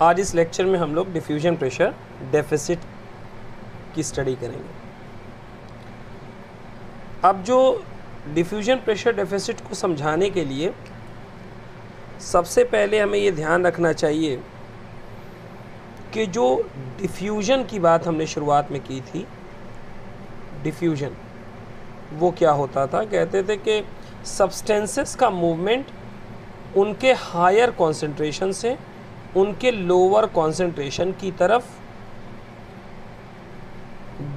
आज इस लेक्चर में हम लोग डिफ्यूजन प्रेशर डेफिसिट की स्टडी करेंगे। अब जो डिफ्यूजन प्रेशर डेफिसिट को समझाने के लिए सबसे पहले हमें ये ध्यान रखना चाहिए कि जो डिफ्यूजन की बात हमने शुरुआत में की थी, डिफ्यूजन वो क्या होता था? कहते थे कि सब्सटेंसेस का मूवमेंट उनके हायर कॉन्सेंट्रेशन से उनके लोअर कॉन्सेंट्रेशन की तरफ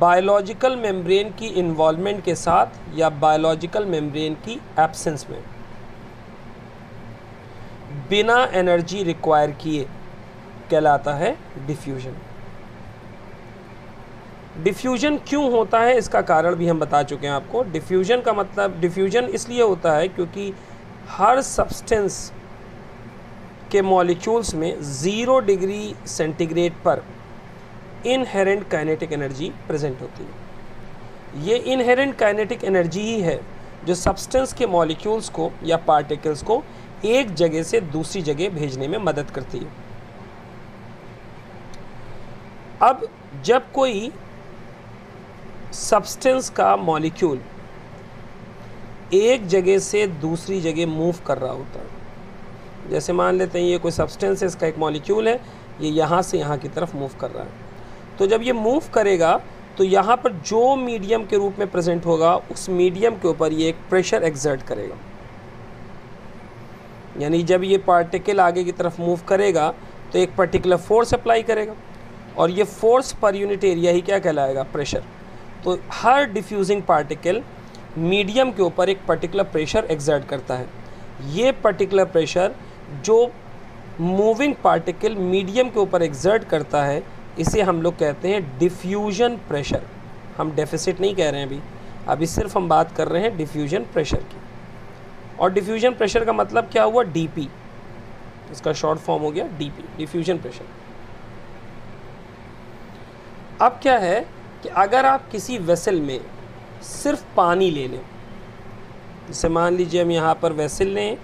बायोलॉजिकल मेम्ब्रेन की इन्वॉल्वमेंट के साथ या बायोलॉजिकल मेम्ब्रेन की एब्सेंस में बिना एनर्जी रिक्वायर किए कहलाता है डिफ्यूजन। डिफ्यूजन क्यों होता है इसका कारण भी हम बता चुके हैं आपको। डिफ्यूजन का मतलब, डिफ्यूजन इसलिए होता है क्योंकि हर सब्सटेंस के मॉलिक्यूल्स में 0 डिग्री सेंटीग्रेड पर इनहेरेंट काइनेटिक एनर्जी प्रेजेंट होती है। ये इनहेरेंट काइनेटिक एनर्जी ही है जो सब्सटेंस के मॉलिक्यूल्स को या पार्टिकल्स को एक जगह से दूसरी जगह भेजने में मदद करती है। अब जब कोई सब्सटेंस का मॉलिक्यूल एक जगह से दूसरी जगह मूव कर रहा होता है, जैसे मान लेते हैं ये कोई सब्सटेंस है, इसका एक मॉलिक्यूल है, ये यहाँ से यहाँ की तरफ मूव कर रहा है, तो जब ये मूव करेगा तो यहाँ पर जो मीडियम के रूप में प्रेजेंट होगा उस मीडियम के ऊपर ये एक प्रेशर एक्सर्ट करेगा। यानी जब ये पार्टिकल आगे की तरफ मूव करेगा तो एक पर्टिकुलर फोर्स अप्लाई करेगा और ये फोर्स पर यूनिट एरिया ही क्या कहलाएगा? प्रेशर। तो हर डिफ्यूजिंग पार्टिकल मीडियम के ऊपर एक पर्टिकुलर प्रेशर एक्सर्ट करता है। ये पर्टिकुलर प्रेशर जो मूविंग पार्टिकल मीडियम के ऊपर एक्सर्ट करता है इसे हम लोग कहते हैं डिफ्यूजन प्रेशर। हम डेफिसिट नहीं कह रहे हैं अभी सिर्फ हम बात कर रहे हैं डिफ्यूजन प्रेशर की। और डिफ्यूजन प्रेशर का मतलब क्या हुआ? डीपी, इसका शॉर्ट फॉर्म हो गया डीपी, डिफ्यूजन प्रेशर। अब क्या है कि अगर आप किसी वेसल में सिर्फ पानी ले लें, जैसे मान लीजिए हम यहाँ पर वेसल लें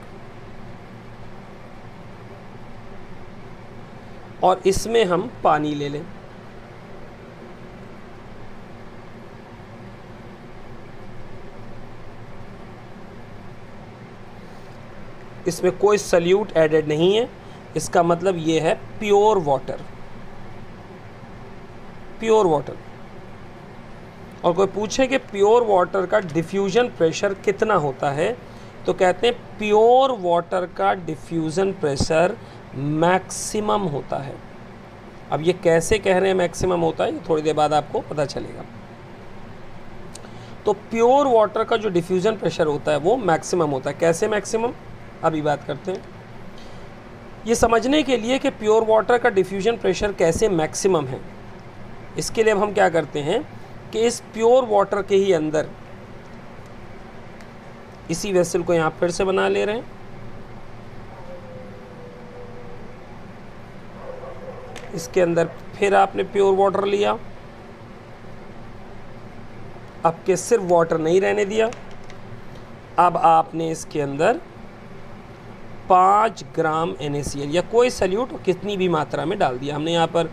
और इसमें हम पानी ले लें, इसमें कोई सल्यूट एडेड नहीं है, इसका मतलब ये है प्योर वाटर, प्योर वाटर। और कोई पूछे कि प्योर वाटर का डिफ्यूजन प्रेशर कितना होता है, तो कहते हैं प्योर वाटर का डिफ्यूजन प्रेशर मैक्सिमम होता है। अब ये कैसे कह रहे हैं मैक्सिमम होता है, ये थोड़ी देर बाद आपको पता चलेगा। तो प्योर वाटर का जो डिफ्यूजन प्रेशर होता है वो मैक्सिमम होता है। कैसे मैक्सिमम, अभी बात करते हैं। ये समझने के लिए कि प्योर वाटर का डिफ्यूजन प्रेशर कैसे मैक्सिमम है, इसके लिए अब हम क्या करते हैं कि इस प्योर वाटर के ही अंदर इसी वेसल को यहाँ फिर से बना ले रहे हैं। इसके अंदर फिर आपने प्योर वाटर लिया, अब के सिर्फ वाटर नहीं रहने दिया, अब आपने इसके अंदर 5 ग्राम NaCl या कोई सल्यूट कितनी भी मात्रा में डाल दिया। हमने यहाँ पर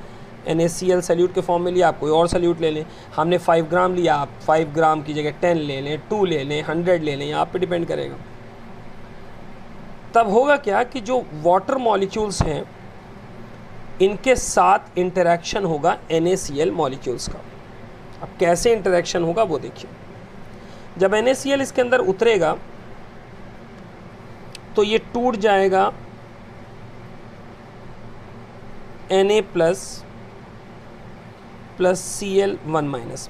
NaCl सल्यूट के फॉर्म में लिया, आप कोई और सल्यूट ले लें। हमने 5 ग्राम लिया, आप 5 ग्राम की जगह 10 ले लें, 2 ले लें, 100 ले लें, ये आप पे डिपेंड करेगा। तब होगा क्या कि जो वाटर मॉलिक्यूल्स हैं इनके साथ इंटरेक्शन होगा NaCl मॉलिक्यूल्स का। अब कैसे इंटरेक्शन होगा वो देखिए। जब NaCl इसके अंदर उतरेगा तो ये टूट जाएगा Na प्लस Cl1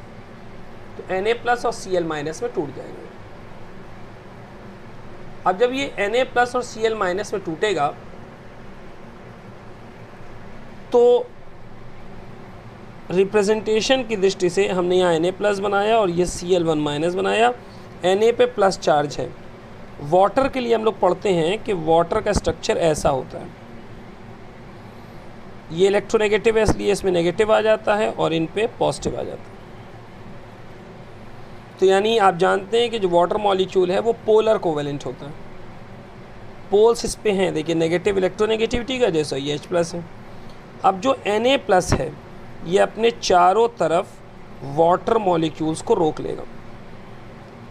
तो Na प्लस और Cl माइनस में टूट जाएंगे। अब जब ये Na प्लस और Cl माइनस में टूटेगा तो रिप्रेजेंटेशन की दृष्टि से हमने यहाँ Na प्लस बनाया और ये Cl1 माइनस बनाया। Na पे प्लस चार्ज है। वाटर के लिए हम लोग पढ़ते हैं कि वाटर का स्ट्रक्चर ऐसा होता है, ये इलेक्ट्रोनेगेटिव है इसलिए इसमें नेगेटिव आ जाता है और इन पे पॉजिटिव आ जाता है। तो यानी आप जानते हैं कि जो वाटर मॉलिक्यूल है वो पोलर कोवेलेंट होता है। पोल्स इस पे हैं, देखिए नेगेटिव इलेक्ट्रोनेगेटिविटी का जैसा ये H+ है। अब जो Na+ है ये अपने चारों तरफ वाटर मॉलिक्यूल्स को रोक लेगा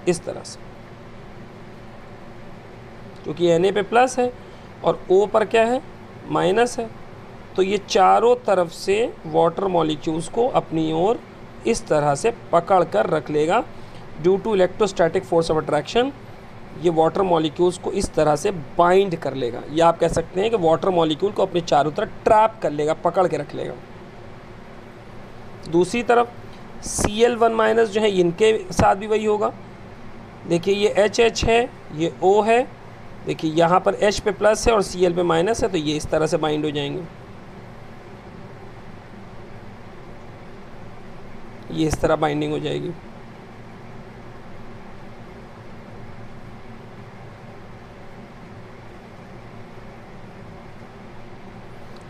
इस तरह से, क्योंकि Na पे प्लस है और O पर क्या है, माइनस है, तो ये चारों तरफ से वाटर मॉलिक्यूल्स को अपनी ओर इस तरह से पकड़ कर रख लेगा। Due to electrostatic force of attraction ये वाटर मॉलिक्यूल्स को इस तरह से बाइंड कर लेगा, या आप कह सकते हैं कि वाटर मॉलिक्यूल को अपने चारों तरफ ट्रैप कर लेगा, पकड़ के रख लेगा। दूसरी तरफ Cl1- जो है इनके साथ भी वही होगा। देखिए ये HH है, ये O है, देखिए यहाँ पर H पे प्लस है और Cl पे माइनस है, तो ये इस तरह से बाइंड हो जाएंगे, ये इस तरह बाइंडिंग हो जाएगी।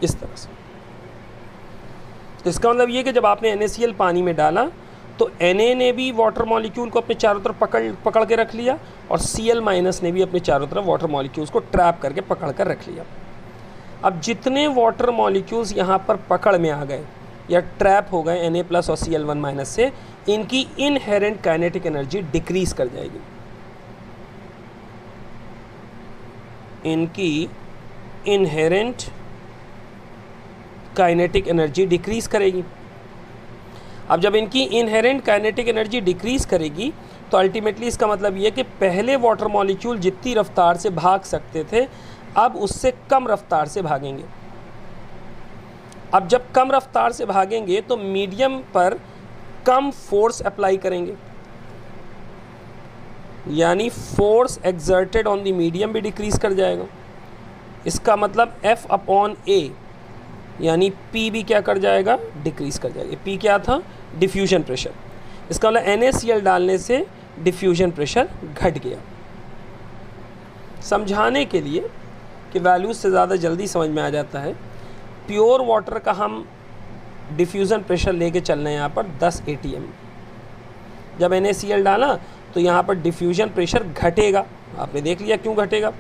इस तरह से इसका मतलब ये कि जब आपने NaCl पानी में डाला तो Na ने भी वाटर मॉलिक्यूल को अपने चारों तरफ पकड़ के रख लिया और Cl- ने भी अपने चारों तरफ वाटर मॉलिक्यूल्स को ट्रैप करके पकड़ कर रख लिया। अब जितने वाटर मॉलिक्यूल्स यहाँ पर पकड़ में आ गए या ट्रैप हो गए Na+ और Cl1- से, इनकी इनहेरेंट काइनेटिक एनर्जी डिक्रीज कर जाएगी, इनकी इनहेरेंट काइनेटिक एनर्जी डिक्रीज करेगी। अब जब इनकी इनहेरेंट काइनेटिक एनर्जी डिक्रीज करेगी तो अल्टीमेटली इसका मतलब ये कि पहले वाटर मॉलिक्यूल जितनी रफ्तार से भाग सकते थे अब उससे कम रफ्तार से भागेंगे। अब जब कम रफ्तार से भागेंगे तो मीडियम पर कम फोर्स अप्लाई करेंगे, यानी force exerted on the medium भी डिक्रीज कर जाएगा। इसका मतलब F/A यानी P भी क्या कर जाएगा, डिक्रीज कर जाएगा। P क्या था, डिफ्यूजन प्रेशर। इसका मतलब NaCl डालने से डिफ्यूजन प्रेशर घट गया। समझाने के लिए कि वैल्यूज से ज़्यादा जल्दी समझ में आ जाता है, प्योर वाटर का हम डिफ्यूज़न प्रेशर लेके चल रहे हैं यहाँ पर 10 atm। जब NaCl डाला तो यहाँ पर डिफ्यूजन प्रेशर घटेगा, आपने देख लिया क्यों घटेगा।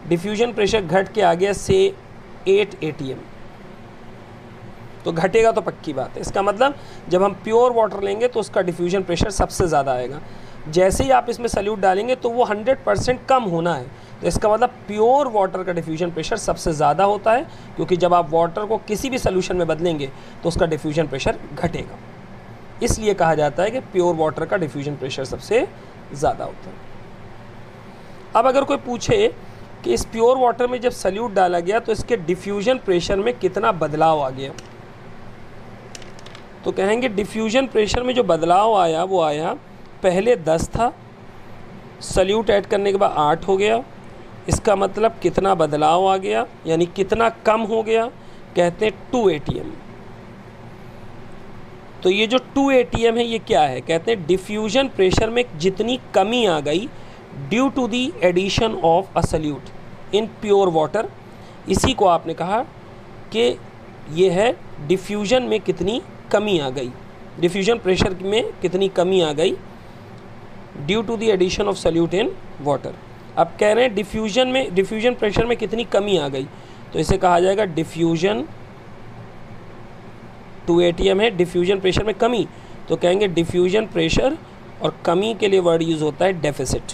डिफ्यूजन प्रेशर घट के आ गया से 8 atm, तो घटेगा तो पक्की बात है। इसका मतलब जब हम प्योर वाटर लेंगे तो उसका डिफ्यूजन प्रेशर सबसे ज़्यादा आएगा। जैसे ही आप इसमें सल्यूट डालेंगे तो वो 100% कम होना है, तो इसका मतलब प्योर वाटर का डिफ्यूजन प्रेशर सबसे ज़्यादा होता है, क्योंकि जब आप वाटर को किसी भी सोल्यूशन में बदलेंगे तो उसका डिफ्यूजन प्रेशर घटेगा। इसलिए कहा जाता है कि प्योर वाटर का डिफ्यूजन प्रेशर सबसे ज़्यादा होता है। अब अगर कोई पूछे कि इस प्योर वाटर में जब सल्यूट डाला गया तो इसके डिफ्यूजन प्रेशर में कितना बदलाव आ गया, तो कहेंगे डिफ्यूजन प्रेशर में जो बदलाव आया वो आया, पहले 10 था, सल्यूट ऐड करने के बाद 8 हो गया। इसका मतलब कितना बदलाव आ गया, यानी कितना कम हो गया, कहते हैं 2 atm। तो ये जो 2 atm है ये क्या है, कहते हैं डिफ्यूजन प्रेशर में जितनी कमी आ गई due to the addition of a solute in pure water, इसी को आपने कहा कि ये है डिफ्यूजन में कितनी कमी आ गई, डिफ्यूजन प्रेशर में कितनी कमी आ गई due to the addition of solute in water. अब कह रहे हैं डिफ्यूजन प्रेशर में कितनी कमी आ गई, तो इसे कहा जाएगा डिफ्यूजन। 2 atm है, डिफ्यूजन प्रेशर में कमी, तो कहेंगे डिफ्यूजन प्रेशर, और कमी के लिए वर्ड यूज होता है डेफिसिट।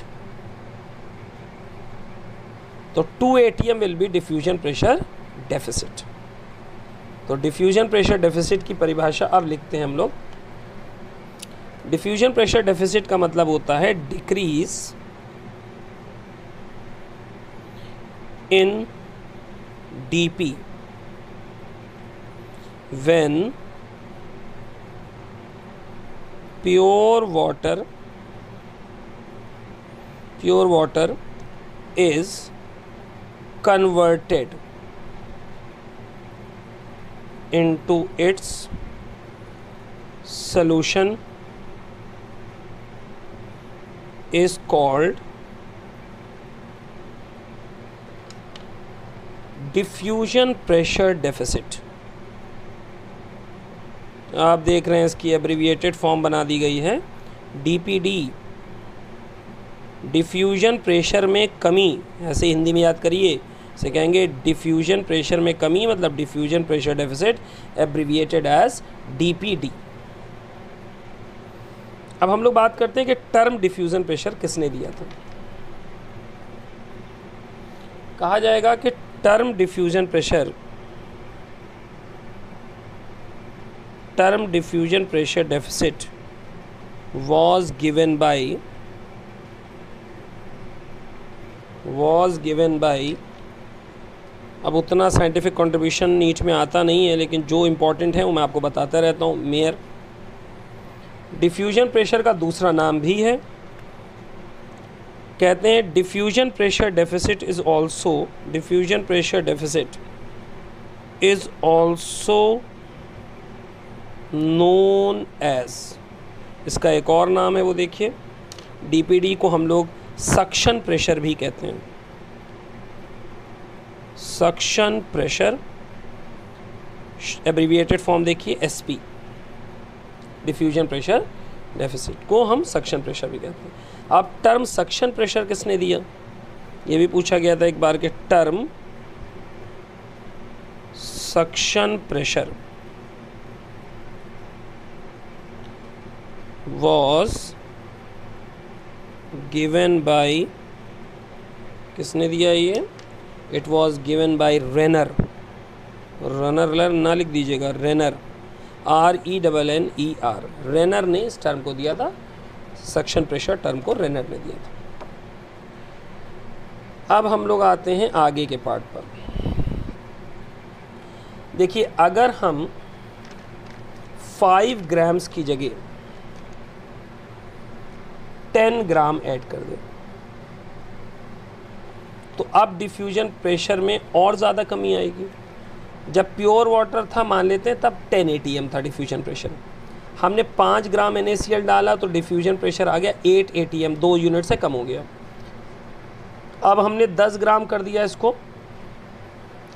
तो 2 atm will be diffusion pressure deficit. तो डिफ्यूजन प्रेशर डेफिसिट की परिभाषा अब लिखते हैं हम लोग। डिफ्यूजन प्रेशर डेफिसिट का मतलब होता है decrease in dP when pure water is converted into its solution is called diffusion pressure deficit. आप देख रहे हैं इसकी एब्रिविएटेड फॉर्म बना दी गई है DPD, डिफ्यूजन प्रेशर में कमी, ऐसे हिंदी में याद करिए, से कहेंगे डिफ्यूजन प्रेशर में कमी, मतलब diffusion pressure deficit, abbreviated as DPD. अब हम लोग बात करते हैं कि टर्म डिफ्यूजन प्रेशर किसने दिया था। कहा जाएगा कि term diffusion pressure, term diffusion pressure deficit was given by अब उतना साइंटिफिक कंट्रीब्यूशन नीट में आता नहीं है, लेकिन जो इम्पोर्टेंट है वो मैं आपको बताता रहता हूँ। मेयर डिफ्यूजन प्रेशर का दूसरा नाम भी है, कहते हैं diffusion pressure deficit is also, diffusion pressure deficit is also known as, इसका एक और नाम है वो देखिए, डीपीडी को हम लोग सक्शन प्रेशर भी कहते हैं। सक्शन प्रेशर, एब्रिविएटेड फॉर्म देखिए एसपी, डिफ्यूजन प्रेशर डेफिसिट को हम सक्शन प्रेशर भी कहते हैं। अब टर्म सक्शन प्रेशर किसने दिया, ये भी पूछा गया था एक बार कि term suction pressure was given by, किसने दिया ये, it was given by Renner, runner ना लिख दीजिएगा, रेनर, RENNER, रेनर ने इस टर्म को दिया था, सक्शन प्रेशर टर्म को रेनर ने दिया था। अब हम लोग आते हैं आगे के पार्ट पर। देखिए अगर हम 5 ग्राम्स की जगह 10 ग्राम ऐड कर दें तो अब डिफ्यूजन प्रेशर में और ज़्यादा कमी आएगी। जब प्योर वाटर था मान लेते हैं तब 10 ATM था डिफ्यूजन प्रेशर, हमने 5 ग्राम NaCl डाला तो डिफ्यूजन प्रेशर आ गया 8 ATM, 2 यूनिट से कम हो गया। अब हमने 10 ग्राम कर दिया इसको,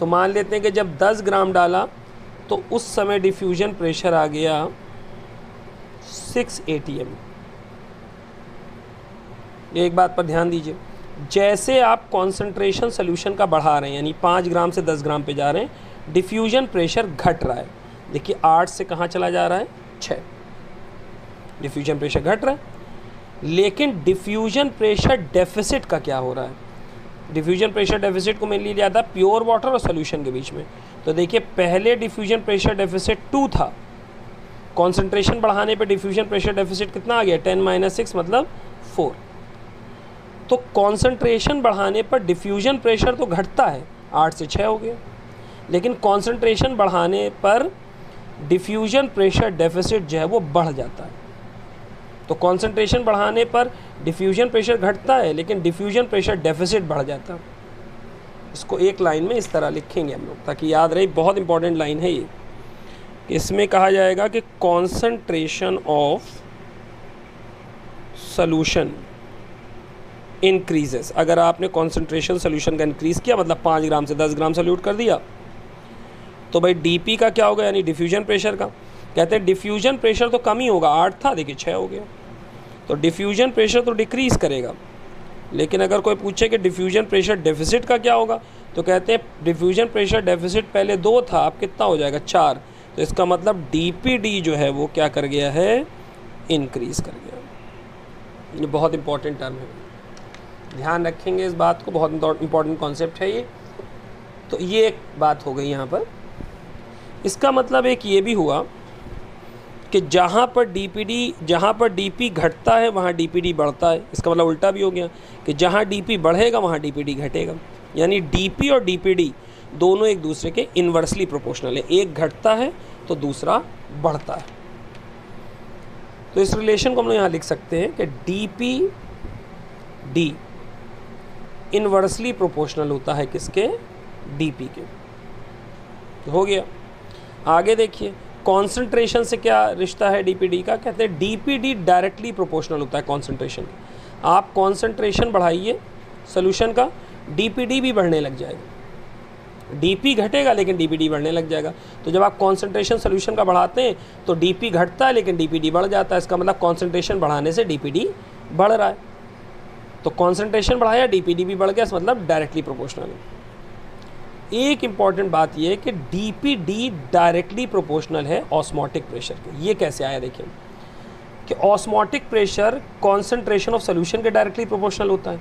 तो मान लेते हैं कि जब 10 ग्राम डाला तो उस समय डिफ्यूजन प्रेशर आ गया 6 ATM। एक बात पर ध्यान दीजिए, जैसे आप कॉन्सेंट्रेशन सोल्यूशन का बढ़ा रहे हैं, यानी 5 ग्राम से 10 ग्राम पे जा रहे हैं, डिफ्यूजन प्रेशर घट रहा है। देखिए 8 से कहाँ चला जा रहा है, 6, डिफ्यूजन प्रेशर घट रहा है। लेकिन डिफ्यूजन प्रेशर डेफिसिट का क्या हो रहा है, डिफ्यूजन प्रेशर डेफिसिट को मैंने लिया था प्योर वाटर और सोल्यूशन के बीच में। तो देखिए पहले डिफ्यूजन प्रेशर डेफिसिट 2 था, कॉन्सेंट्रेशन बढ़ाने पे डिफ्यूजन प्रेशर डेफिसिट कितना आ गया, 10 - 6 मतलब 4। तो कॉन्सेंट्रेशन बढ़ाने पर डिफ्यूजन प्रेशर तो घटता है, 8 से 6 हो गया, लेकिन कॉन्सेंट्रेशन बढ़ाने पर डिफ्यूजन प्रेशर डेफिसिट जो है वो बढ़ जाता है। तो कॉन्सेंट्रेशन बढ़ाने पर डिफ्यूजन प्रेशर घटता है लेकिन डिफ्यूजन प्रेशर डेफिसिट बढ़ जाता है। इसको एक लाइन में इस तरह लिखेंगे हम लोग ताकि याद रहे, बहुत इंपॉर्टेंट लाइन है ये। इसमें कहा जाएगा कि कॉन्सेंट्रेशन ऑफ सोल्यूशन इंक्रीजेस। अगर आपने कॉन्सेंट्रेशन सोल्यूशन का इंक्रीज़ किया, मतलब 5 ग्राम से 10 ग्राम सोल्यूट कर दिया, तो भाई डीपी का क्या होगा, यानी डिफ्यूजन प्रेशर का। कहते हैं डिफ्यूजन प्रेशर तो कम ही होगा, 8 था देखिए 6 हो गया, तो डिफ्यूजन प्रेशर तो डिक्रीज़ करेगा। लेकिन अगर कोई पूछे कि डिफ्यूजन प्रेशर डेफिसिट का क्या होगा, तो कहते हैं डिफ्यूजन प्रेशर डेफिसिट पहले 2 था, अब कितना हो जाएगा, 4। तो इसका मतलब डीपीडी जो है वो क्या कर गया है, इंक्रीज़ कर गया। ये बहुत इंपॉर्टेंट टर्म है, ध्यान रखेंगे इस बात को, बहुत इंपॉर्टेंट कॉन्सेप्ट है ये। तो ये एक बात हो गई यहाँ पर। इसका मतलब एक ये भी हुआ कि जहाँ पर डीपी घटता है वहाँ डीपीडी बढ़ता है। इसका मतलब उल्टा भी हो गया कि जहाँ डीपी बढ़ेगा वहाँ डीपीडी घटेगा, यानी डीपी और डीपीडी दोनों एक दूसरे के इन्वर्सली प्रोपोर्शनल है, एक घटता है तो दूसरा बढ़ता है। तो इस रिलेशन को हम लोग यहाँ लिख सकते हैं कि डीपीडी इन्वर्सली प्रोपोर्शनल होता है किसके, डीपी के। हो गया। आगे देखिए कॉन्सेंट्रेशन से क्या रिश्ता है डीपीडी का, कहते हैं डीपीडी डायरेक्टली प्रोपोर्शनल होता है कॉन्सेंट्रेशन। आप कॉन्सेंट्रेशन बढ़ाइए सोल्यूशन का, डीपीडी भी बढ़ने लग जाएगा। डीपी घटेगा लेकिन डीपीडी बढ़ने लग जाएगा। तो जब आप कॉन्सेंट्रेशन सोल्यूशन का बढ़ाते हैं तो डीपी घटता है लेकिन डीपीडी बढ़ जाता है। इसका मतलब कॉन्सेंट्रेशन बढ़ाने से डीपीडी बढ़ रहा है। तो कॉन्सेंट्रेशन बढ़ाया, डीपीडी भी बढ़ गया, इसका मतलब डायरेक्टली प्रोपोर्शनल है। एक इम्पॉर्टेंट बात यह है कि डीपीडी डायरेक्टली प्रोपोर्शनल है ऑस्मोटिक प्रेशर के। ये कैसे आया देखिए कि osmotic pressure concentration of solution के डायरेक्टली प्रोपोर्शनल होता है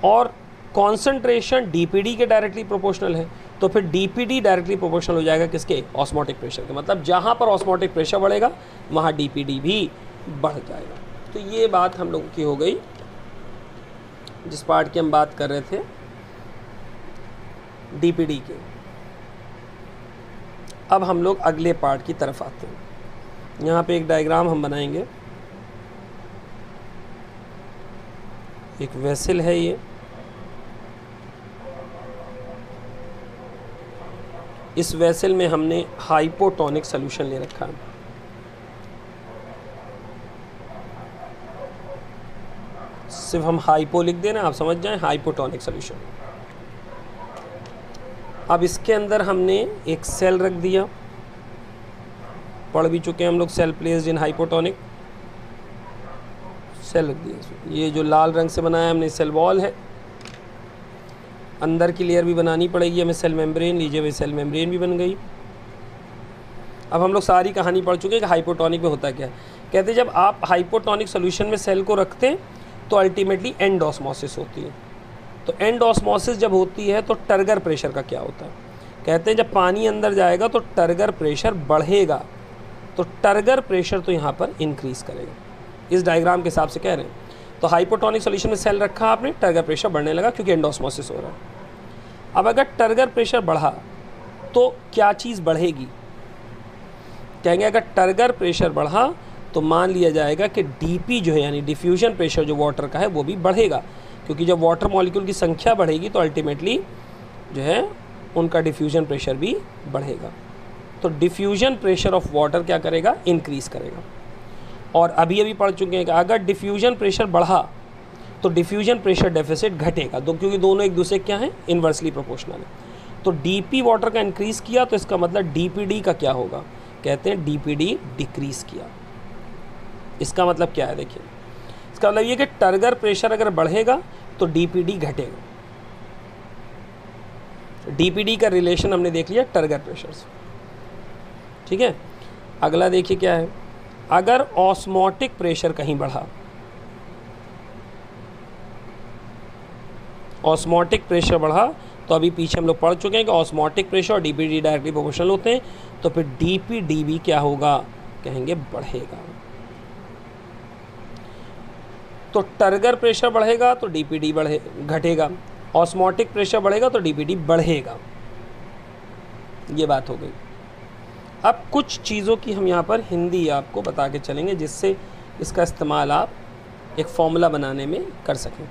और कॉन्सेंट्रेशन डीपीडी के डायरेक्टली प्रोपोर्शनल है, तो फिर डीपीडी डायरेक्टली प्रोपोर्शनल हो जाएगा किसके, ऑस्मोटिक प्रेशर के। मतलब जहाँ पर ऑस्मोटिक प्रेशर बढ़ेगा वहाँ डीपीडी भी बढ़ जाएगा। तो ये बात हम लोगों की हो गई जिस पार्ट की हम बात कर रहे थे डीपीडी के। अब हम लोग अगले पार्ट की तरफ आते हैं। यहाँ पे एक डायग्राम हम बनाएंगे। एक वेसल है ये, इस वेसल में हमने हाइपोटोनिक सॉल्यूशन ले रखा है। सिर्फ हम हाइपो लिख देना, आप समझ जाएं, हाइपोटोनिक सॉल्यूशन। अब इसके अंदर हमने एक सेल रख दिया, पढ़ भी चुके हैं हम लोग, cell placed in hypotonic, cell रख दिया। ये जो लाल रंग से बनाया हमने सेल वॉल है, अंदर की लेयर भी बनानी पड़ेगी हमें सेल मेम्ब्रेन, लीजिए वही सेल मेम्ब्रेन भी बन गई। अब हम लोग सारी कहानी पढ़ चुके हैं कि हाइपोटोनिक में होता क्या है। कहते हैं जब आप हाइपोटोनिक सॉल्यूशन में सेल को रखते हैं तो अल्टीमेटली एंड ऑस्मोसिस होती है। तो एंड ऑस्मोसिस जब होती है तो टर्गर प्रेशर का क्या होता है, कहते हैं जब पानी अंदर जाएगा तो टर्गर प्रेशर बढ़ेगा, तो टर्गर प्रेशर तो यहाँ पर इंक्रीज़ करेगा। इस डायग्राम के हिसाब से कह रहे हैं। तो हाइपोटोनिक सॉल्यूशन में सेल रखा आपने, टर्गर प्रेशर बढ़ने लगा क्योंकि एंड ऑस्मोसिस हो रहा है। अब अगर टर्गर प्रेशर बढ़ा तो क्या चीज़ बढ़ेगी, कहेंगे अगर टर्गर प्रेशर बढ़ा तो मान लिया जाएगा कि डीपी जो है यानी डिफ्यूजन प्रेशर जो वाटर का है वो भी बढ़ेगा, क्योंकि जब वाटर मॉलिक्यूल की संख्या बढ़ेगी तो अल्टीमेटली जो है उनका डिफ्यूजन प्रेशर भी बढ़ेगा। तो डिफ्यूजन प्रेशर ऑफ वाटर क्या करेगा, इंक्रीज़ करेगा। और अभी पढ़ चुके हैं कि अगर डिफ्यूजन प्रेशर बढ़ा तो डिफ्यूजन प्रेशर डेफिसिट घटेगा, क्योंकि दोनों एक दूसरे क्या हैं, इन्वर्सली प्रोपोर्शनल है। तो डीपी वाटर का इंक्रीज़ किया तो इसका मतलब डीपीडी का क्या होगा, कहते हैं डीपीडी डिक्रीज़ किया। इसका मतलब क्या है देखिए, इसका मतलब ये कि टर्गर प्रेशर अगर बढ़ेगा तो डीपीडी घटेगा। डीपीडी का रिलेशन हमने देख लिया टर्गर प्रेशर से, ठीक है। अगला देखिए क्या है, अगर ऑस्मोटिक प्रेशर कहीं बढ़ा, ऑस्मोटिक प्रेशर बढ़ा तो अभी पीछे हम लोग पढ़ चुके हैं कि ऑस्मोटिक प्रेशर और डीपीडी डायरेक्टली प्रोपोर्शनल होते हैं, तो फिर डीपीडी भी क्या होगा, कहेंगे बढ़ेगा। तो टर्गर प्रेशर बढ़ेगा तो डीपीडी घटेगा, ऑस्मोटिक प्रेशर बढ़ेगा तो डीपीडी बढ़ेगा। ये बात हो गई। अब कुछ चीज़ों की हम यहाँ पर हिंदी आपको बता के चलेंगे जिससे इसका इस्तेमाल आप एक फॉर्मूला बनाने में कर सकें।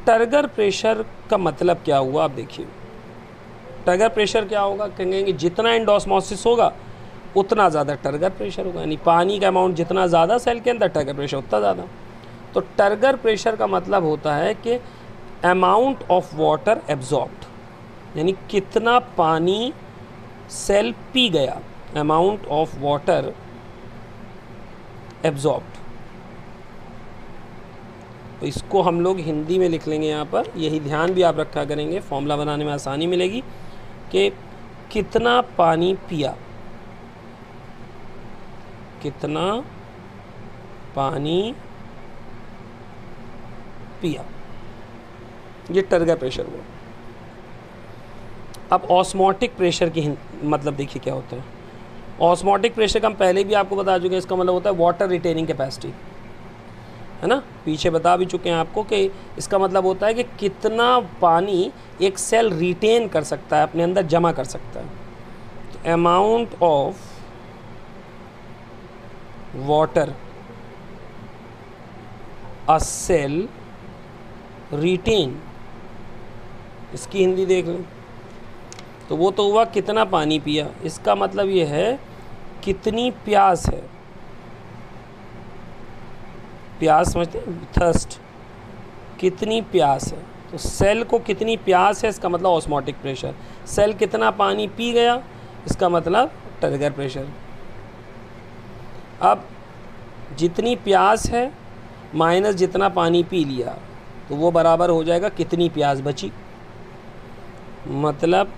टर्गर प्रेशर का मतलब क्या हुआ, आप देखिए टर्गर प्रेशर क्या होगा, कहेंगे जितना एंड ऑस्मोसिस होगा उतना ज़्यादा टर्गर प्रेशर होगा, यानी पानी का अमाउंट जितना ज़्यादा सेल के अंदर टर्गर प्रेशर उतना ज़्यादा। तो टर्गर प्रेशर का मतलब होता है कि अमाउंट ऑफ वाटर एब्जॉर्ब्ड, यानी कितना पानी सेल पी गया, अमाउंट ऑफ वाटर एब्जॉर्ब्ड। तो इसको हम लोग हिंदी में लिख लेंगे यहाँ पर, यही ध्यान भी आप रखा करेंगे, फॉर्मूला बनाने में आसानी मिलेगी कि कितना पानी पिया, कितना पानी पिया, ये टर्गर प्रेशर हुआ। अब ऑस्मोटिक प्रेशर की मतलब देखिए क्या होता है। ऑस्मोटिक प्रेशर का हम पहले भी आपको बता चुके हैं, इसका मतलब होता है वाटर रिटेनिंग कैपेसिटी, है ना, पीछे बता भी चुके हैं आपको कि इसका मतलब होता है कि कितना पानी एक सेल रिटेन कर सकता है, अपने अंदर जमा कर सकता है। तो amount of water a cell retain, इसकी हिंदी देख लें तो वो तो हुआ कितना पानी पिया, इसका मतलब ये है कितनी प्यास है, प्यास समझते हैं, थर्स्ट, कितनी प्यास है। तो सेल को कितनी प्यास है इसका मतलब ऑस्मोटिक प्रेशर, सेल कितना पानी पी गया इसका मतलब टर्गर प्रेशर। अब जितनी प्यास है माइनस जितना पानी पी लिया तो वो बराबर हो जाएगा कितनी प्यास बची, मतलब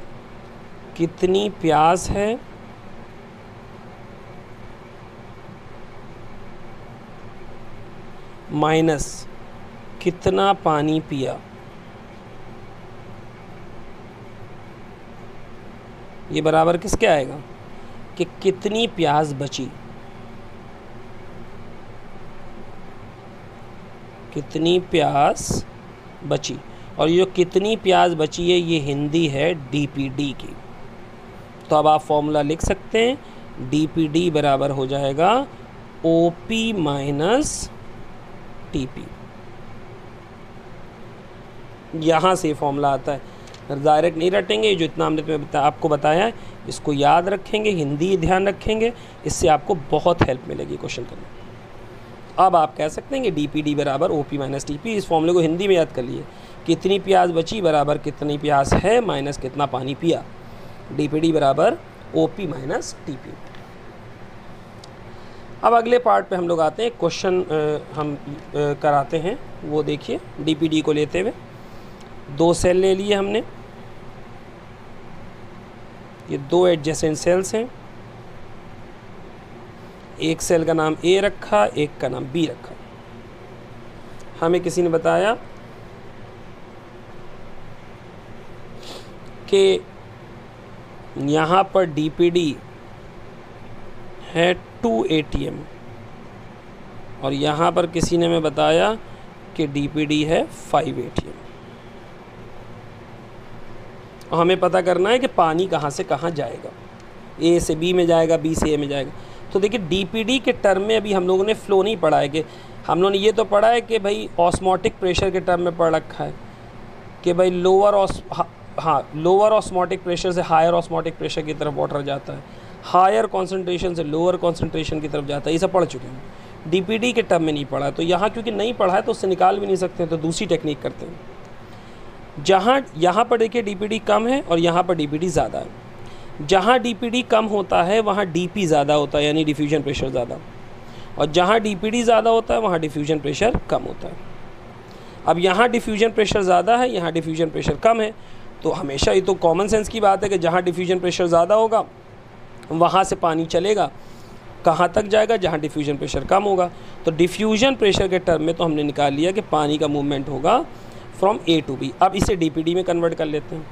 कितनी प्यास है माइनस कितना पानी पिया, ये बराबर किसके आएगा कि कितनी प्यास बची, कितनी प्यास बची। और ये कितनी प्यास बची है ये हिंदी है डीपीडी की। तो अब आप फॉर्मूला लिख सकते हैं, डीपीडी बराबर हो जाएगा ओपी माइनस टीपी। यहाँ से फॉर्मूला आता है, डायरेक्ट नहीं रटेंगे, जो इतना हमने तुम्हें आपको बताया है इसको याद रखेंगे, हिंदी ध्यान रखेंगे, इससे आपको बहुत हेल्प मिलेगी क्वेश्चन करने। अब आप कह सकते हैं कि डीपीडी बराबर ओपी माइनस टीपी। इस फॉर्मूले को हिंदी में याद कर लिए, कितनी प्यास बची बराबर कितनी प्यास है माइनस कितना पानी पिया, डीपीडी बराबर ओपी माइनस टीपी। अब अगले पार्ट पे हम लोग आते हैं, क्वेश्चन हम कराते हैं, वो देखिए। डीपीडी को लेते हुए 2 सेल ले लिए हमने, ये 2 एडजेसेंट सेल्स हैं, एक सेल का नाम ए रखा, एक का नाम बी रखा। हमें किसी ने बताया कि यहाँ पर डीपीडी है 2 ATM और यहाँ पर किसी ने हमें बताया कि डीपीडी है 5 ATM। और हमें पता करना है कि पानी कहाँ से कहाँ जाएगा, ए से बी में जाएगा, बी से ए में जाएगा। तो देखिए डीपीडी के टर्म में अभी हम लोगों ने फ्लो नहीं पढ़ा है, कि हम लोगों ने ये तो पढ़ा है कि भाई ऑस्मोटिक प्रेशर के टर्म में पढ़ रखा है कि भाई लोअर ऑस्मोटिक प्रेशर से हायर ऑस्मोटिक प्रेशर की तरफ वाटर जाता है, हायर कॉन्सेंट्रेशन से लोअर कॉन्सेंट्रेशन की तरफ जाता है, ये सब पढ़ चुके हैं। डीपीडी के टर्म में नहीं पढ़ा, तो यहाँ क्योंकि नहीं पढ़ा है तो उससे निकाल भी नहीं सकते, तो दूसरी टेक्निक करते हैं। जहाँ यहाँ पर देखिए डीपीडी कम है और यहाँ पर डीपीडी ज़्यादा है। जहाँ डीपीडी कम होता है वहाँ डीपी ज़्यादा होता है, यानी डिफ्यूजन प्रेशर ज़्यादा, और जहाँ डीपीडी ज़्यादा होता है वहाँ डिफ्यूजन प्रेशर कम होता है। अब यहाँ डिफ्यूजन प्रेशर ज़्यादा है, यहाँ डिफ्यूजन प्रेशर कम है, तो हमेशा ये तो कॉमन सेंस की बात है कि जहाँ डिफ्यूजन प्रेशर ज़्यादा होगा वहाँ से पानी चलेगा, कहाँ तक जाएगा, जहाँ डिफ्यूजन प्रेशर कम होगा। तो डिफ्यूजन प्रेशर के टर्म में तो हमने निकाल लिया कि पानी का मूवमेंट होगा फ्रॉम ए टू बी। अब इसे डीपीडी में कन्वर्ट कर लेते हैं।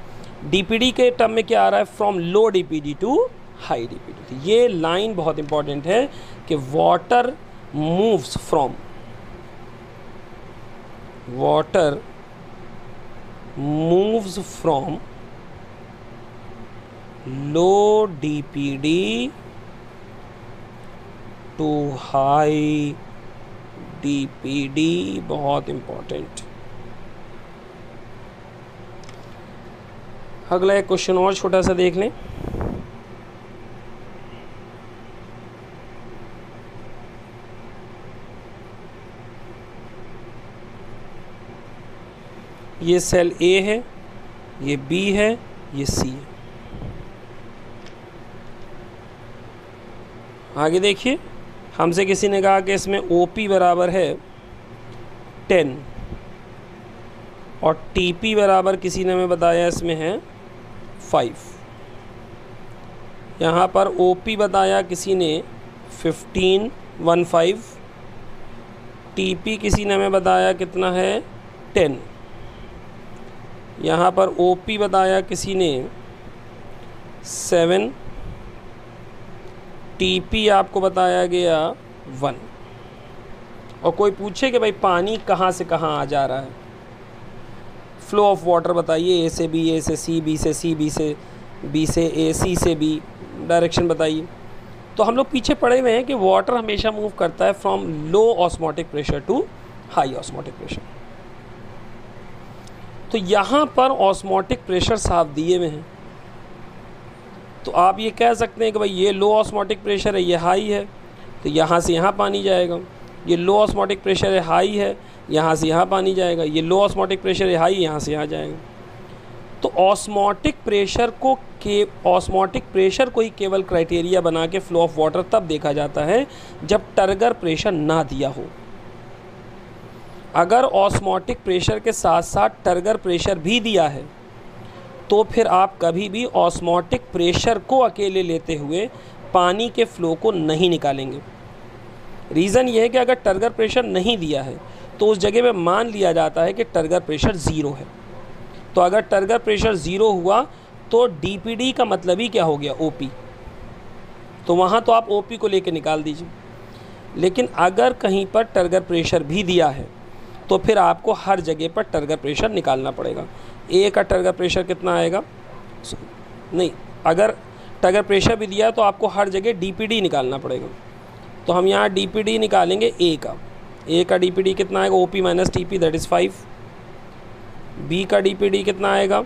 डीपीडी के टर्म में क्या आ रहा है, from low DPD to high DPD. ये लाइन बहुत इंपॉर्टेंट है कि water moves from low DPD to high DPD, बहुत इंपॉर्टेंट। अगला एक क्वेश्चन और छोटा सा देख लें। ये सेल ए है, ये बी है, ये सी है। आगे देखिए, हमसे किसी ने कहा कि इसमें OP बराबर है 10 और TP बराबर किसी ने हमें बताया इसमें है 5। यहाँ पर OP बताया किसी ने 15 TP किसी ने हमें बताया कितना है 10। यहाँ पर OP बताया किसी ने 7, TP आपको बताया गया 1। और कोई पूछे कि भाई पानी कहाँ से कहाँ आ जा रहा है, फ्लो ऑफ वाटर बताइए, ए से बी, ए से सी, बी से सी, बी से ए, सी से बी, डायरेक्शन बताइए। तो हम लोग पीछे पड़े हुए हैं कि वाटर हमेशा मूव करता है from low osmotic pressure to high osmotic pressure. तो यहाँ पर ऑस्मोटिक प्रेशर साफ दिए हुए हैं, तो आप ये कह सकते हैं कि भाई ये लो ऑस्मोटिक प्रेशर है, ये हाई है, तो यहाँ से यहाँ पानी जाएगा। ये लो ऑस्मोटिक प्रेशर है, हाई है, यहाँ से यहाँ पानी जाएगा। ये लो ऑस्मोटिक प्रेशर है, हाई, यहाँ से यहाँ जाएगा। तो ऑस्मोटिक प्रेशर को ही केवल क्राइटेरिया बना के फ्लो ऑफ वाटर तब देखा जाता है जब टर्गर प्रेशर ना दिया हो। अगर ऑस्मोटिक प्रेशर के साथ साथ टर्गर प्रेशर भी दिया है तो फिर आप कभी भी ऑस्मोटिक प्रेशर को अकेले लेते हुए पानी के फ्लो को नहीं निकालेंगे। रीज़न ये है कि अगर टर्गर प्रेशर नहीं दिया है तो उस जगह में मान लिया जाता है कि टर्गर प्रेशर ज़ीरो है। तो अगर टर्गर प्रेशर ज़ीरो हुआ तो डीपीडी का मतलब ही क्या हो गया, ओपी। तो वहाँ तो आप ओपी को लेके निकाल दीजिए। लेकिन अगर कहीं पर टर्गर प्रेशर भी दिया है तो फिर आपको हर जगह पर टर्गर प्रेशर निकालना पड़ेगा। ए का टर्गर प्रेशर कितना आएगा, नहीं, अगर टर्गर प्रेशर भी दिया है तो आपको हर जगह डीपीडी निकालना पड़ेगा। तो हम यहाँ डीपीडी निकालेंगे ए का डीपीडी कितना आएगा, OP minus TP, that is 5। B का डीपीडी कितना आएगा,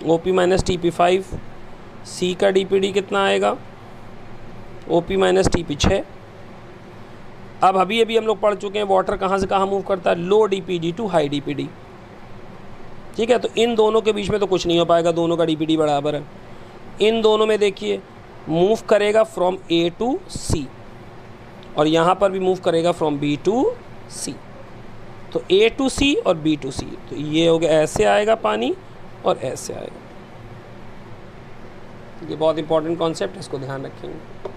ओपी माइनस टीपी 5। सी का डीपीडी कितना आएगा, ओपी माइनस टीपी 6। अब अभी हम लोग पढ़ चुके हैं वाटर कहाँ से कहाँ मूव करता है, लो डीपीडी टू हाई डीपीडी। ठीक है, तो इन दोनों के बीच में तो कुछ नहीं हो पाएगा, दोनों का डीपीडी बराबर है। इन दोनों में देखिए मूव करेगा फ्रॉम ए टू सी, और यहाँ पर भी मूव करेगा फ्रॉम बी टू सी। तो ए टू सी और बी टू सी, तो ये हो गया, ऐसे आएगा पानी और ऐसे आएगा। ये बहुत इंपॉर्टेंट कॉन्सेप्ट है, इसको ध्यान रखेंगे।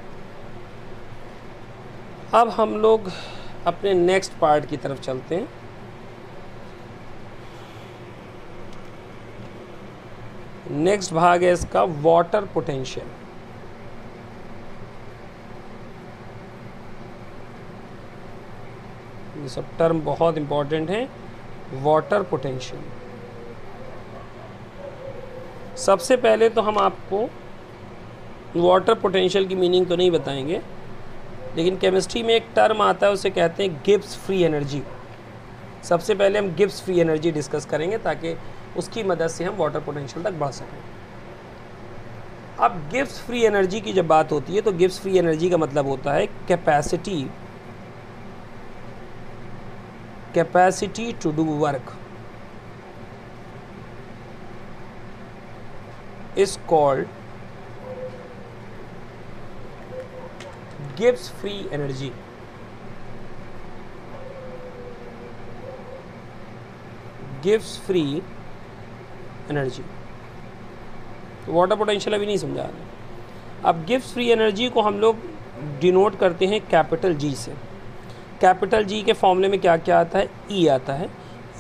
अब हम लोग अपने नेक्स्ट पार्ट की तरफ चलते हैं। नेक्स्ट भाग है इसका वाटर पोटेंशियल। ये सब टर्म बहुत इंपॉर्टेंट है। वाटर पोटेंशियल, सबसे पहले तो हम आपको वाटर पोटेंशियल की मीनिंग तो नहीं बताएंगे, लेकिन केमिस्ट्री में एक टर्म आता है, उसे कहते हैं गिब्स फ्री एनर्जी। सबसे पहले हम गिब्स फ्री एनर्जी डिस्कस करेंगे ताकि उसकी मदद से हम वाटर पोटेंशियल तक बढ़ सकें। अब गिब्स फ्री एनर्जी की जब बात होती है तो गिब्स फ्री एनर्जी का मतलब होता है capacity to do work is called Gibbs free energy. Gibbs free energy. Water potential अभी नहीं समझा। अब गिब्स फ्री एनर्जी को हम लोग डिनोट करते हैं कैपिटल जी से। कैपिटल जी के फॉर्मूले में क्या क्या आता है, ई आता है।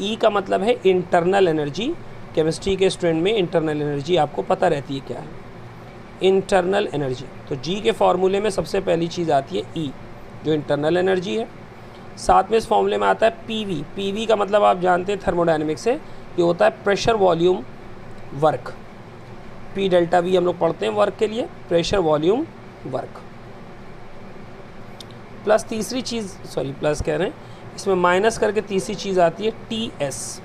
ई का मतलब है इंटरनल एनर्जी। केमिस्ट्री के स्टूडेंट में इंटरनल एनर्जी आपको पता रहती है क्या है, इंटरनल एनर्जी। तो जी के फॉर्मूले में सबसे पहली चीज़ आती है ई, जो इंटरनल एनर्जी है। साथ में इस फॉर्मूले में आता है पीवी। पीवी का मतलब आप जानते हैं थर्मोडायनेमिक्स से, ये होता है pressure volume work. P delta we हम लोग पढ़ते हैं वर्क के लिए, प्रेशर वॉल्यूम वर्क। प्लस तीसरी चीज़, सॉरी प्लस कह रहे हैं, इसमें माइनस करके तीसरी चीज़ आती है टी एस।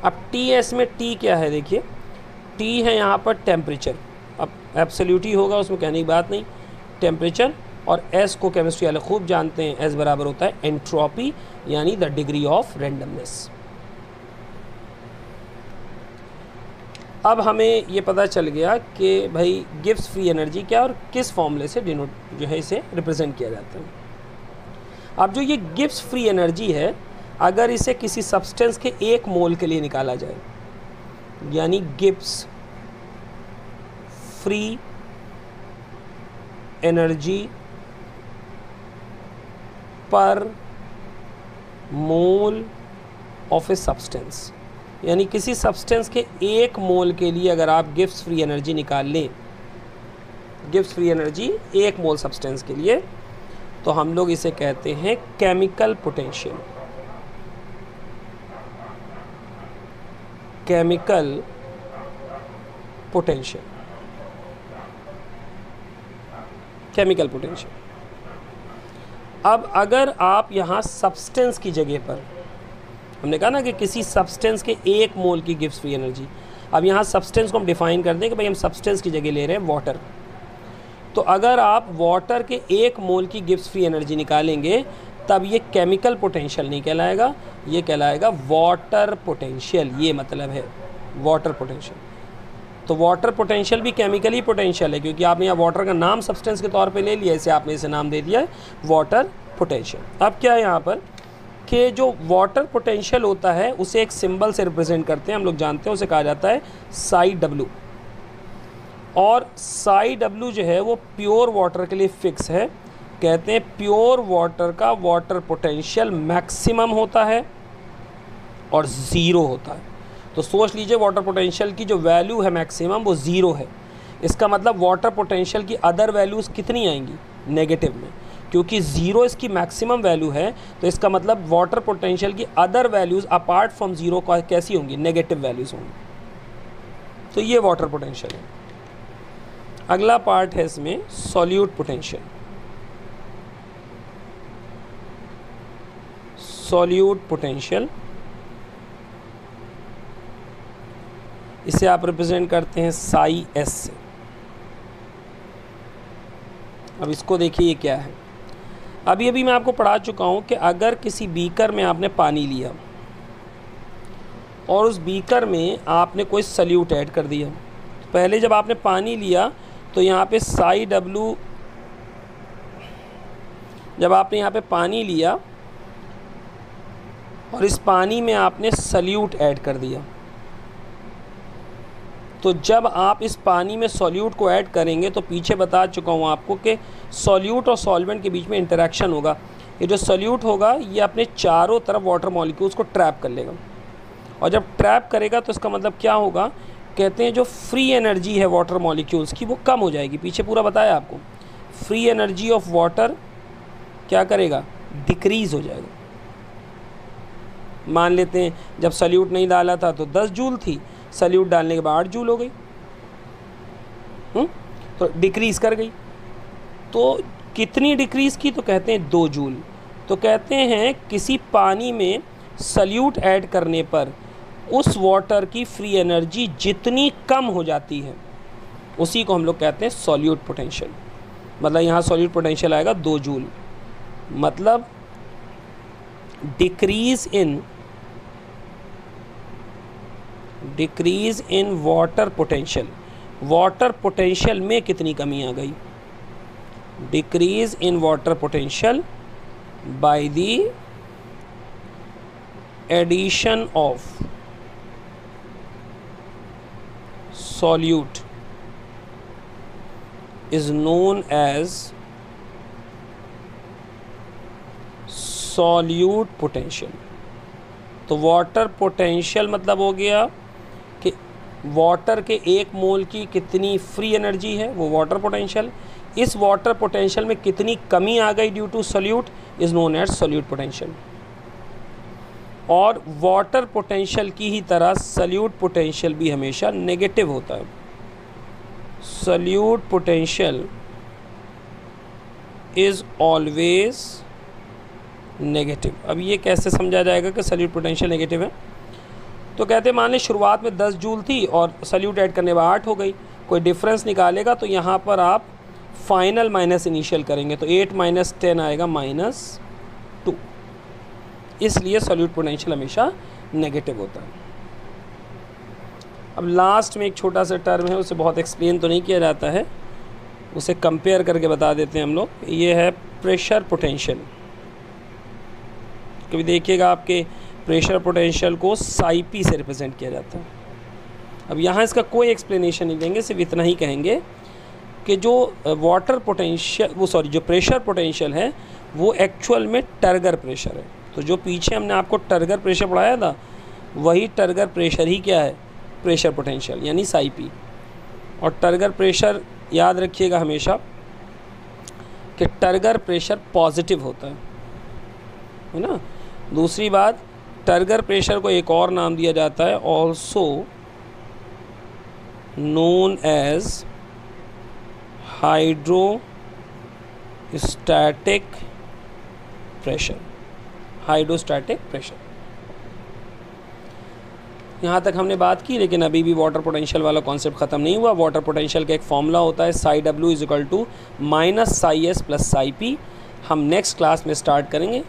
अब टी एस में टी क्या है, देखिए टी है यहाँ पर टेम्परेचर। अब एब्सोल्यूट ही होगा, उसमें कहने की बात नहीं, टेम्परेचर। और एस को केमिस्ट्री वाले खूब जानते हैं, एस बराबर होता है एंट्रोपी, यानी द डिग्री ऑफ रैंडमनेस। अब हमें ये पता चल गया कि भाई गिब्स फ्री एनर्जी क्या और किस फॉर्मूले से डिनोट जो है इसे रिप्रेजेंट किया जाता है। अब जो ये गिब्स फ्री एनर्जी है, अगर इसे किसी सब्सटेंस के 1 मोल के लिए निकाला जाए, यानी गिब्स फ्री एनर्जी पर मोल ऑफ ए सब्सटेंस, यानी किसी सब्सटेंस के 1 मोल के लिए अगर आप गिब्स फ्री एनर्जी निकाल लें, गिब्स फ्री एनर्जी 1 मोल सब्सटेंस के लिए, तो हम लोग इसे कहते हैं chemical potential. Chemical potential, chemical potential. अब अगर आप यहाँ सब्सटेंस की जगह पर, हमने कहा ना कि किसी सब्सटेंस के 1 मोल की गिब्स फ्री एनर्जी, अब यहाँ सब्सटेंस को हम डिफाइन कर दें कि भाई हम सब्सटेंस की जगह ले रहे हैं वाटर। तो अगर आप वाटर के 1 मोल की गिब्स फ्री एनर्जी निकालेंगे, तब ये केमिकल पोटेंशियल नहीं कहलाएगा, ये कहलाएगा वाटर पोटेंशियल। ये मतलब है वाटर पोटेंशियल। तो वाटर पोटेंशियल भी केमिकली पोटेंशियल है, क्योंकि आपने यहाँ वाटर का नाम सब्सटेंस के तौर पे ले लिया, इसे आपने इसे नाम दे दिया है वाटर पोटेंशियल। अब क्या है यहाँ पर कि जो वाटर पोटेंशियल होता है उसे एक सिंबल से रिप्रेजेंट करते हैं, हम लोग जानते हैं, उसे कहा जाता है साई डब्ल्यू। और साई डब्ल्यू जो है वो प्योर वाटर के लिए फिक्स है। कहते हैं प्योर वाटर का वाटर पोटेंशियल मैक्सिमम होता है और ज़ीरो होता है। तो सोच लीजिए वाटर पोटेंशियल की जो वैल्यू है मैक्सिमम वो ज़ीरो है। इसका मतलब वाटर पोटेंशियल की अदर वैल्यूज़ कितनी आएंगी? नेगेटिव में। क्योंकि ज़ीरो इसकी मैक्सिमम वैल्यू है तो इसका मतलब वाटर पोटेंशियल की other values apart from zero कैसी होंगी? नेगेटिव वैल्यूज़ होंगी। तो ये वाटर पोटेंशियल है। अगला पार्ट है इसमें सॉल्यूट पोटेंशियल। सॉल्यूट पोटेंशियल, इसे आप रिप्रेजेंट करते हैं साई एस से। अब इसको देखिए ये क्या है। अभी मैं आपको पढ़ा चुका हूँ कि अगर किसी बीकर में आपने पानी लिया और उस बीकर में आपने कोई सल्यूट ऐड कर दिया, तो पहले जब आपने पानी लिया तो यहाँ पे साई डब्ल्यू, जब आपने यहाँ पे पानी लिया और इस पानी में आपने सल्यूट ऐड कर दिया, तो जब आप इस पानी में सॉल्यूट को ऐड करेंगे तो पीछे बता चुका हूँ आपको कि सॉल्यूट और सॉल्वेंट के बीच में इंटरेक्शन होगा। ये जो सॉल्यूट होगा ये अपने चारों तरफ वाटर मॉलिक्यूल्स को ट्रैप कर लेगा, और जब ट्रैप करेगा तो इसका मतलब क्या होगा? कहते हैं जो फ्री एनर्जी है वाटर मॉलिक्यूल्स की वो कम हो जाएगी। पीछे पूरा बताया आपको। फ्री एनर्जी ऑफ वाटर क्या करेगा? डिक्रीज़ हो जाएगा। मान लेते हैं जब सल्यूट नहीं डाला था तो 10 जूल थी, सल्यूट डालने के बाद 8 जूल हो गई, तो डिक्रीज़ कर गई। तो कितनी डिक्रीज़ की? तो कहते हैं 2 जूल। तो कहते हैं किसी पानी में सल्यूट ऐड करने पर उस वाटर की फ्री एनर्जी जितनी कम हो जाती है उसी को हम लोग कहते हैं सॉल्यूट पोटेंशियल। मतलब यहाँ सॉल्यूट पोटेंशियल आएगा 2 जूल। मतलब decrease in water potential. Water potential में कितनी कमी आ गई? Decrease in water potential by the addition of solute is known as solute potential। तो वाटर पोटेंशियल मतलब हो गया कि वाटर के 1 मोल की कितनी फ्री एनर्जी है, वो वाटर पोटेंशियल। इस वाटर पोटेंशियल में कितनी कमी आ गई due to solute is known as solute potential. और वाटर पोटेंशियल की ही तरह सॉल्यूट पोटेंशियल भी हमेशा नेगेटिव होता है। Solute potential is always negative. अब ये कैसे समझा जाएगा कि सॉल्यूट पोटेंशियल नेगेटिव है? तो कहते हैं मान लें शुरुआत में 10 जूल थी और सॉल्यूट ऐड करने के बाद 8 हो गई, कोई डिफरेंस निकालेगा तो यहाँ पर आप फाइनल माइनस इनिशियल करेंगे तो 8 - 10 आएगा -2। इसलिए सॉल्यूट पोटेंशियल हमेशा नेगेटिव होता है। अब लास्ट में एक छोटा सा टर्म है, उसे बहुत एक्सप्लेन तो नहीं किया जाता है, उसे कंपेयर करके बता देते हैं हम लोग। ये है प्रेशर पोटेंशियल। कभी देखिएगा आपके प्रेशर पोटेंशियल को साइपी से रिप्रेजेंट किया जाता है। अब यहाँ इसका कोई एक्सप्लेनेशन नहीं देंगे, सिर्फ इतना ही कहेंगे कि जो वाटर पोटेंशियल जो प्रेशर पोटेंशियल है वो एक्चुअल में टर्गर प्रेशर है। तो जो पीछे हमने आपको टर्गर प्रेशर पढ़ाया था वही टर्गर प्रेशर ही क्या है? प्रेशर पोटेंशियल यानी साइपी। और टर्गर प्रेशर याद रखिएगा हमेशा कि टर्गर प्रेशर पॉजिटिव होता है ना। दूसरी बात, टर्गर प्रेशर को एक और नाम दिया जाता है, also known as hydrostatic pressure. Hydrostatic pressure. यहाँ तक हमने बात की, लेकिन अभी भी वाटर पोटेंशियल वाला कॉन्सेप्ट ख़त्म नहीं हुआ। वाटर पोटेंशियल का एक फॉर्मूला होता है psi W is equal to -psi S plus psi P. हम नेक्स्ट क्लास में स्टार्ट करेंगे।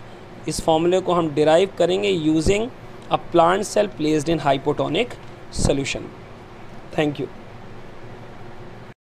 इस फॉर्मूले को हम डिराइव करेंगे using a plant cell placed in hypotonic solution. Thank you.